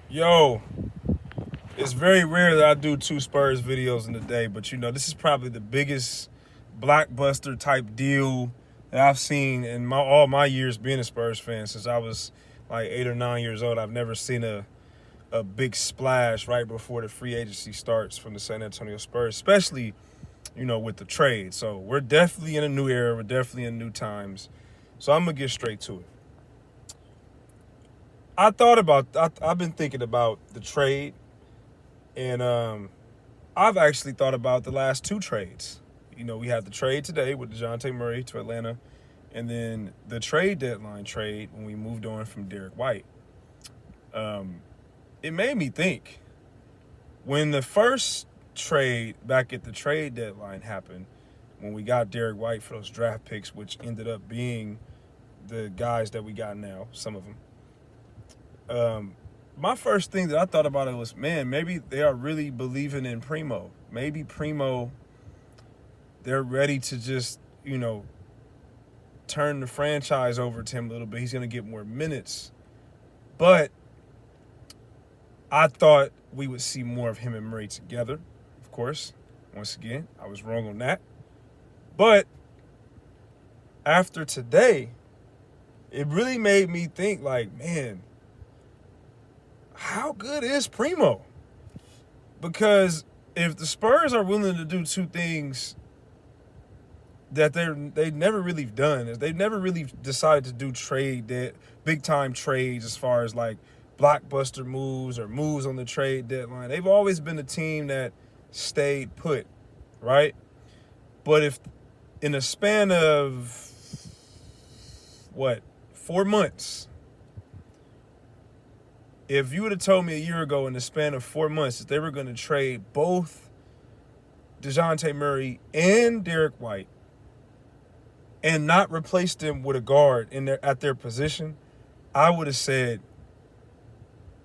Yo, it's very rare that I do two Spurs videos in a day, but this is probably the biggest blockbuster type deal that I've seen in all my years being a Spurs fan since I was like 8 or 9 years old. I've never seen a big splash right before the free agency starts from the San Antonio Spurs, especially, with the trade. So we're definitely in a new era. We're definitely in new times. So I'm going to get straight to it. I've been thinking about the trade, and I've actually thought about the last two trades. We had the trade today with Dejounte Murray to Atlanta, and then the trade deadline trade when we moved on from Derek White. It made me think when the first trade back at the trade deadline happened, when we got Derek White for those draft picks, which ended up being the guys that we got now, some of them. My first thing that I thought about it was, man, maybe they are really believing in Primo. Maybe Primo, they're ready to just, turn the franchise over to him a little bit. He's going to get more minutes. But I thought we would see more of him and Murray together, of course. Once again, I was wrong on that. But after today, it really made me think like, man, how good is Primo? Because if the Spurs are willing to do two things that they've never really done, is they've never really decided to do big time trades as far as like blockbuster moves or moves on the trade deadline. They've always been a team that stayed put, right? But if in a span of 4 months, if you would have told me a year ago in the span of 4 months that they were going to trade both Dejounte Murray and Derek White and not replace them with a guard at their position, I would have said,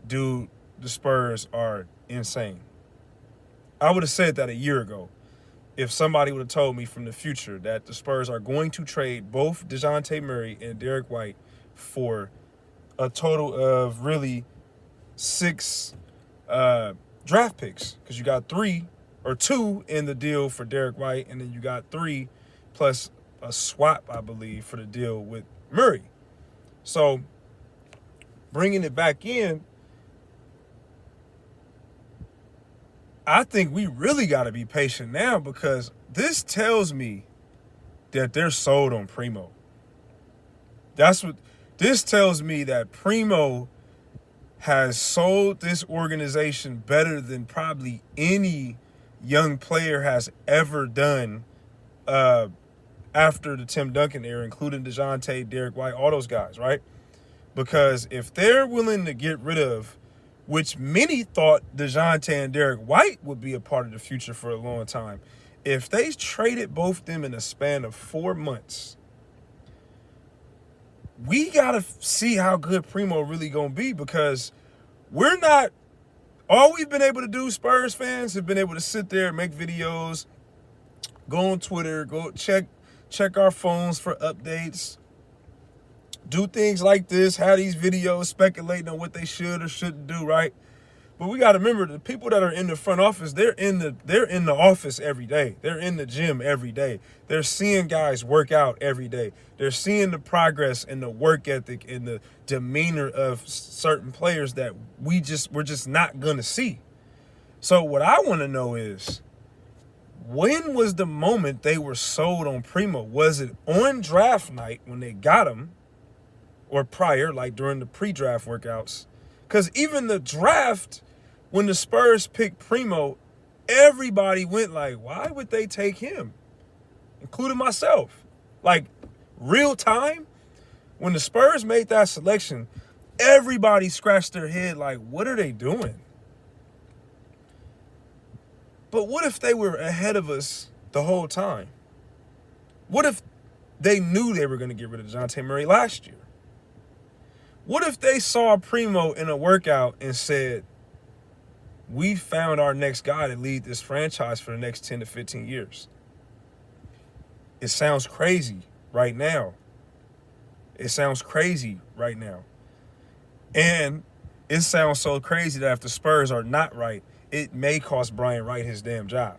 dude, the Spurs are insane. I would have said that a year ago if somebody would have told me from the future that the Spurs are going to trade both Dejounte Murray and Derek White for a total of really 6 draft picks, because you got 2 in the deal for Derek White, and then you got 3 plus a swap, I believe, for the deal with Murray. So bringing it back in, I think we really got to be patient now, because this tells me that they're sold on Primo. That's what this tells me, that Primo has sold this organization better than probably any young player has ever done after the Tim Duncan era, including Dejounte, Derek White, all those guys, right? Because if they're willing to get rid of, which many thought Dejounte and Derek White would be a part of the future for a long time, if they traded both of them in a span of 4 months, we got to see how good Primo really going to be, because we're not, all we've been able to do, Spurs fans have been able to sit there and make videos, go on Twitter, go check our phones for updates, do things like this, have these videos speculating on what they should or shouldn't do, right? But we got to remember, the people that are in the front office, they're in the office every day. They're in the gym every day. They're seeing guys work out every day. They're seeing the progress and the work ethic and the demeanor of certain players that we're just not going to see. So what I want to know is, when was the moment they were sold on Primo? Was it on draft night when they got him, or prior, like during the pre-draft workouts? Because even the draft, when the Spurs picked Primo, everybody went like, why would they take him? Including myself. Like, real time, when the Spurs made that selection, everybody scratched their head like, what are they doing? But what if they were ahead of us the whole time? What if they knew they were going to get rid of Dejounte Murray last year? What if they saw Primo in a workout and said, we found our next guy to lead this franchise for the next 10 to 15 years? It sounds crazy right now. And it sounds so crazy that if the Spurs are not right, it may cost Brian Wright his damn job.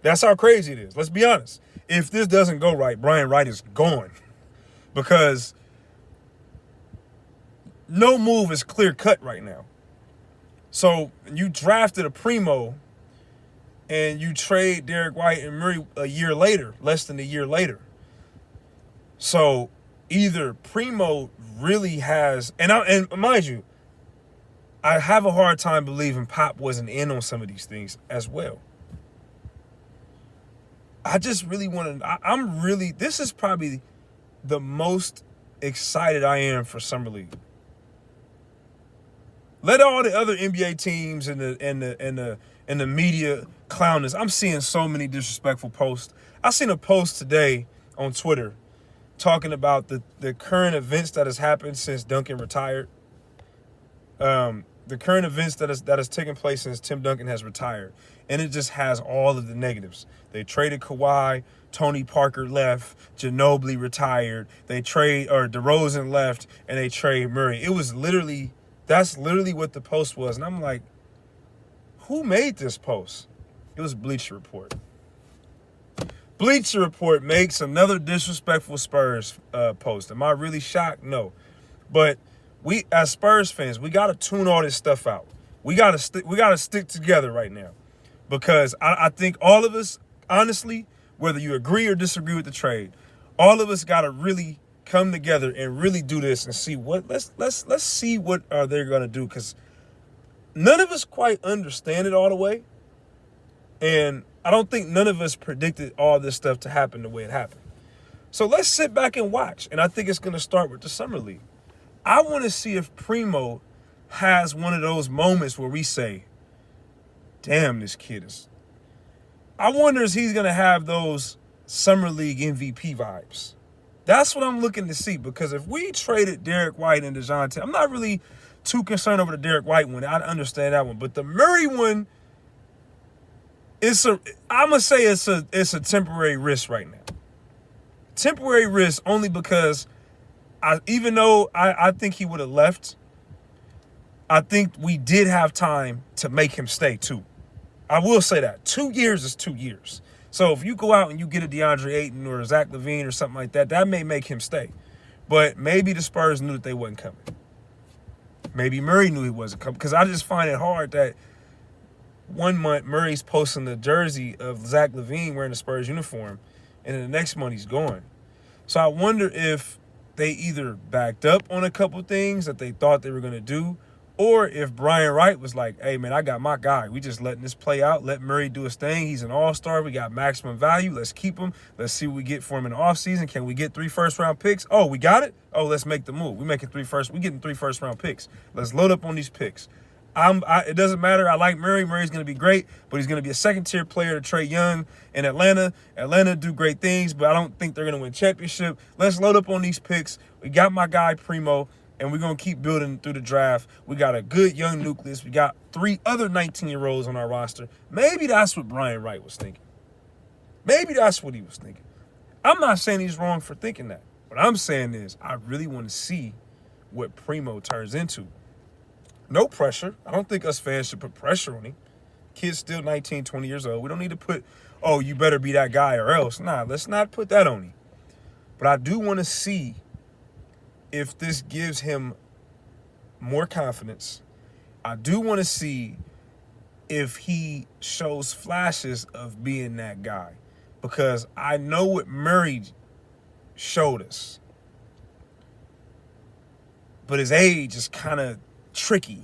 That's how crazy it is. Let's be honest. If this doesn't go right, Brian Wright is gone. Because no move is clear cut right now. So you drafted a Primo and you trade Derek White and Murray a year later, less than a year later. So either Primo really has, and mind you, I have a hard time believing Pop wasn't in on some of these things as well. I just really want to, this is probably the most excited I am for Summer League. Let all the other NBA teams and the media clown this. I'm seeing so many disrespectful posts. I seen a post today on Twitter talking about the current events that has happened since Duncan retired. The current events that has taken place since Tim Duncan has retired. And it just has all of the negatives. They traded Kawhi, Tony Parker left, Ginobili retired, DeRozan left, and they trade Murray. That's literally what the post was. And I'm like, who made this post? It was Bleacher Report. Bleacher Report makes another disrespectful Spurs post. Am I really shocked? No. But we, as Spurs fans, we got to tune all this stuff out. We got to stick together right now. Because I think all of us, honestly, whether you agree or disagree with the trade, all of us got to really come together and really do this and see let's see what are they going to do, because none of us quite understand it all the way, and I don't think none of us predicted all this stuff to happen the way it happened. So let's sit back and watch, and I think it's going to start with the Summer League. I want to see if Primo has one of those moments where we say, damn, this kid is... I wonder if he's going to have those Summer League MVP vibes. That's what I'm looking to see, because if we traded Derek White and Dejounte, I'm not really too concerned over the Derek White one. I understand that one. But the Murray one, I'm going to say it's a temporary risk right now. Temporary risk only because even though I think he would have left, I think we did have time to make him stay too. I will say that. 2 years is 2 years. So if you go out and you get a DeAndre Ayton or Zach LaVine or something like that, that may make him stay. But maybe the Spurs knew that they wasn't coming. Maybe Murray knew he wasn't coming. Because I just find it hard that 1 month Murray's posting the jersey of Zach LaVine wearing the Spurs uniform, and then the next month he's gone. So I wonder if they either backed up on a couple things that they thought they were going to do, or if Brian Wright was like, hey, man, I got my guy. We just letting this play out. Let Murray do his thing. He's an all-star. We got maximum value. Let's keep him. Let's see what we get for him in the offseason. Can we get 3 first-round picks? Oh, we got it? Oh, let's make the move. We getting 3 first-round picks. Let's load up on these picks. It doesn't matter. I like Murray. Murray's going to be great, but he's going to be a second-tier player to Trae Young in Atlanta. Atlanta do great things, but I don't think they're going to win championship. Let's load up on these picks. We got my guy, Primo, and we're going to keep building through the draft. We got a good young nucleus. We got 3 other 19-year-olds on our roster. Maybe that's what Brian Wright was thinking. Maybe that's what he was thinking. I'm not saying he's wrong for thinking that. What I'm saying is I really want to see what Primo turns into. No pressure. I don't think us fans should put pressure on him. Kid's still 19, 20 years old. We don't need to put, oh, you better be that guy or else. Nah, let's not put that on him. But I do want to see if this gives him more confidence. I do want to see if he shows flashes of being that guy, because I know what Murray showed us. But his age is kind of tricky,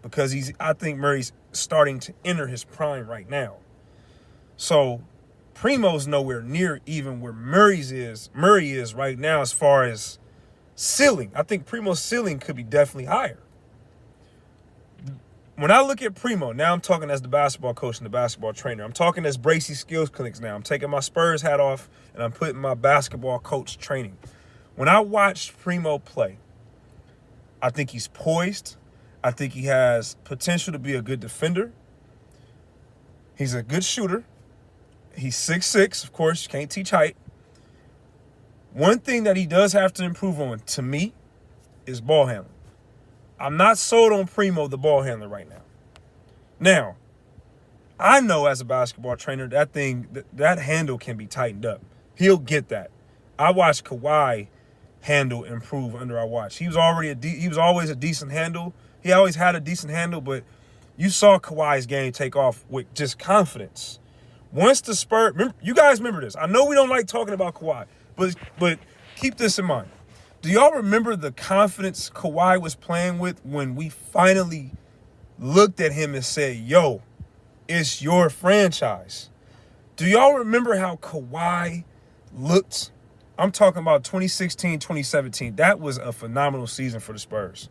because I think Murray's starting to enter his prime right now. So Primo's nowhere near even where Murray is right now as far as ceiling. I think Primo's ceiling could be definitely higher. When I look at Primo, now I'm talking as the basketball coach and the basketball trainer. I'm talking as Bracy Skills Clinics now. I'm taking my Spurs hat off and I'm putting my basketball coach training. When I watched Primo play, I think he's poised. I think he has potential to be a good defender. He's a good shooter. He's 6'6", of course. You can't teach height. One thing that he does have to improve on, to me, is ball handling. I'm not sold on Primo, the ball handler, right now. Now, I know as a basketball trainer that handle can be tightened up. He'll get that. I watched Kawhi handle improve under our watch. He was always a decent handle. He always had a decent handle, but you saw Kawhi's game take off with just confidence. Once the Spurs, you guys remember this. I know we don't like talking about Kawhi, but keep this in mind. Do y'all remember the confidence Kawhi was playing with when we finally looked at him and said, yo, it's your franchise? Do y'all remember how Kawhi looked? I'm talking about 2016, 2017. That was a phenomenal season for the Spurs.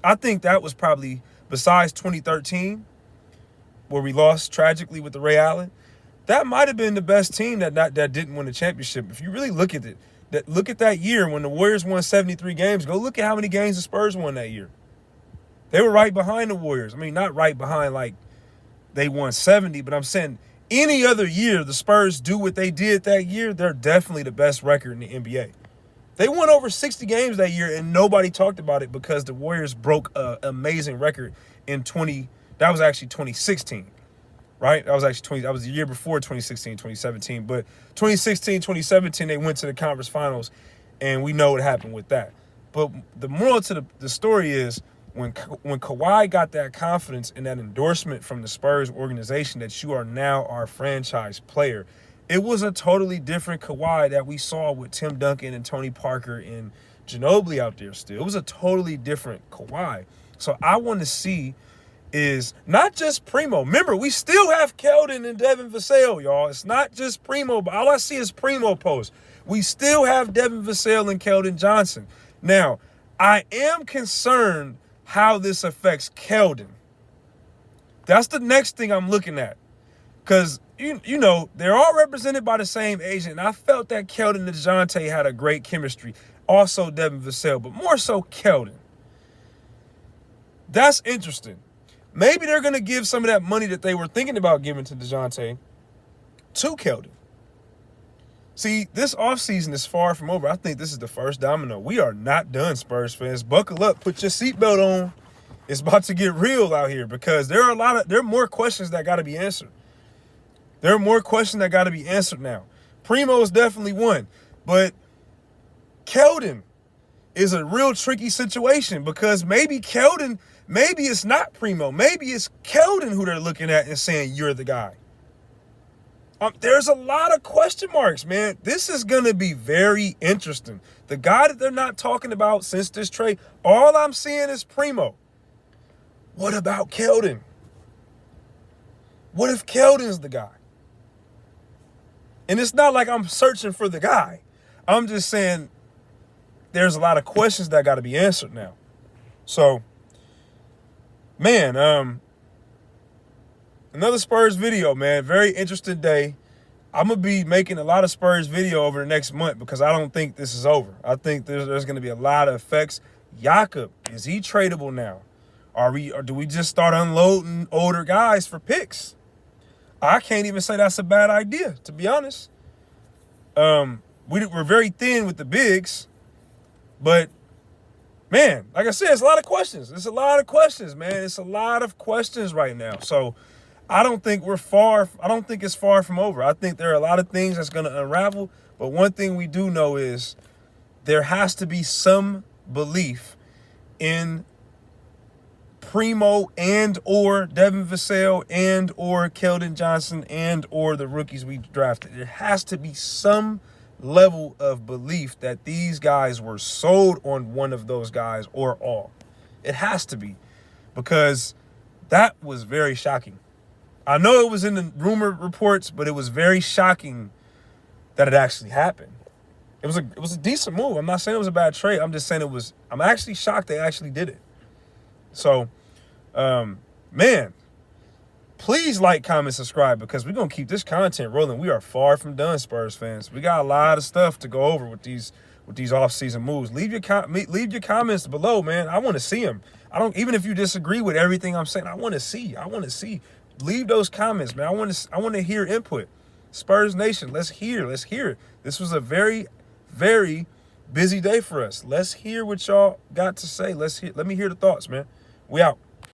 I think that was probably, besides 2013, where we lost tragically with the Ray Allen, that might have been the best team that didn't win the championship. If you really look at it, look at that year when the Warriors won 73 games. Go look at how many games the Spurs won that year. They were right behind the Warriors. I mean, not right behind like they won 70, but I'm saying any other year the Spurs do what they did that year, they're definitely the best record in the NBA. They won over 60 games that year, and nobody talked about it because the Warriors broke an amazing record in that was actually 2016, right? That was the year before 2016, 2017. But 2016, 2017, they went to the conference finals, and we know what happened with that. But the moral to the story is, when Kawhi got that confidence and that endorsement from the Spurs organization that you are now our franchise player, it was a totally different Kawhi that we saw with Tim Duncan and Tony Parker and Ginobili out there still. It was a totally different Kawhi. So I want to see is not just Primo. Remember, we still have Keldon and Devin Vassell, y'all. It's not just Primo, but all I see is Primo posts. We still have Devin Vassell and Keldon Johnson. Now, I am concerned how this affects Keldon. That's the next thing I'm looking at. Because, you know, they're all represented by the same agent. And I felt that Keldon and Dejounte had a great chemistry. Also Devin Vassell, but more so Keldon. That's interesting. Maybe they're going to give some of that money that they were thinking about giving to Dejounte to Keldon. See, this offseason is far from over. I think this is the first domino. We are not done, Spurs fans. Buckle up. Put your seatbelt on. It's about to get real out here because there are more questions that got to be answered. There are more questions that got to be answered now. Primo is definitely one. But Keldon is a real tricky situation because maybe it's not Primo. Maybe it's Keldon who they're looking at and saying, you're the guy. There's a lot of question marks, man. This is going to be very interesting. The guy that they're not talking about since this trade, all I'm seeing is Primo. What about Keldon? What if Keldon's the guy? And it's not like I'm searching for the guy. I'm just saying there's a lot of questions that got to be answered now. So, man, another Spurs video, man. Very interesting day. I'm going to be making a lot of Spurs video over the next month because I don't think this is over. I think there's going to be a lot of effects. Jakob, is he tradable now? Or do we just start unloading older guys for picks? I can't even say that's a bad idea, to be honest. We're very thin with the bigs, but man, like I said, it's a lot of questions. It's a lot of questions, man. It's a lot of questions right now. So I don't think it's far from over. I think there are a lot of things that's going to unravel. But one thing we do know is there has to be some belief in Primo and or Devin Vassell and or Keldon Johnson and or the rookies we drafted. There has to be some level of belief that these guys were sold on one of those guys or all. It has to be, because that was very shocking. I know it was in the rumor reports, but it was very shocking that it actually happened. It was a decent move. I'm not saying it was a bad trade. I'm just saying I'm actually shocked they actually did it. So, man, please like, comment, subscribe, because we're going to keep this content rolling. We are far from done, Spurs fans. We got a lot of stuff to go over with these off-season moves. Leave your comments below, man. I want to see them. Even if you disagree with everything I'm saying, I want to see. Leave those comments, man. I want to hear input. Spurs Nation, let's hear it. This was a very, very Busy day for us. Let's hear what y'all got to say. Let me hear the thoughts, man. We out.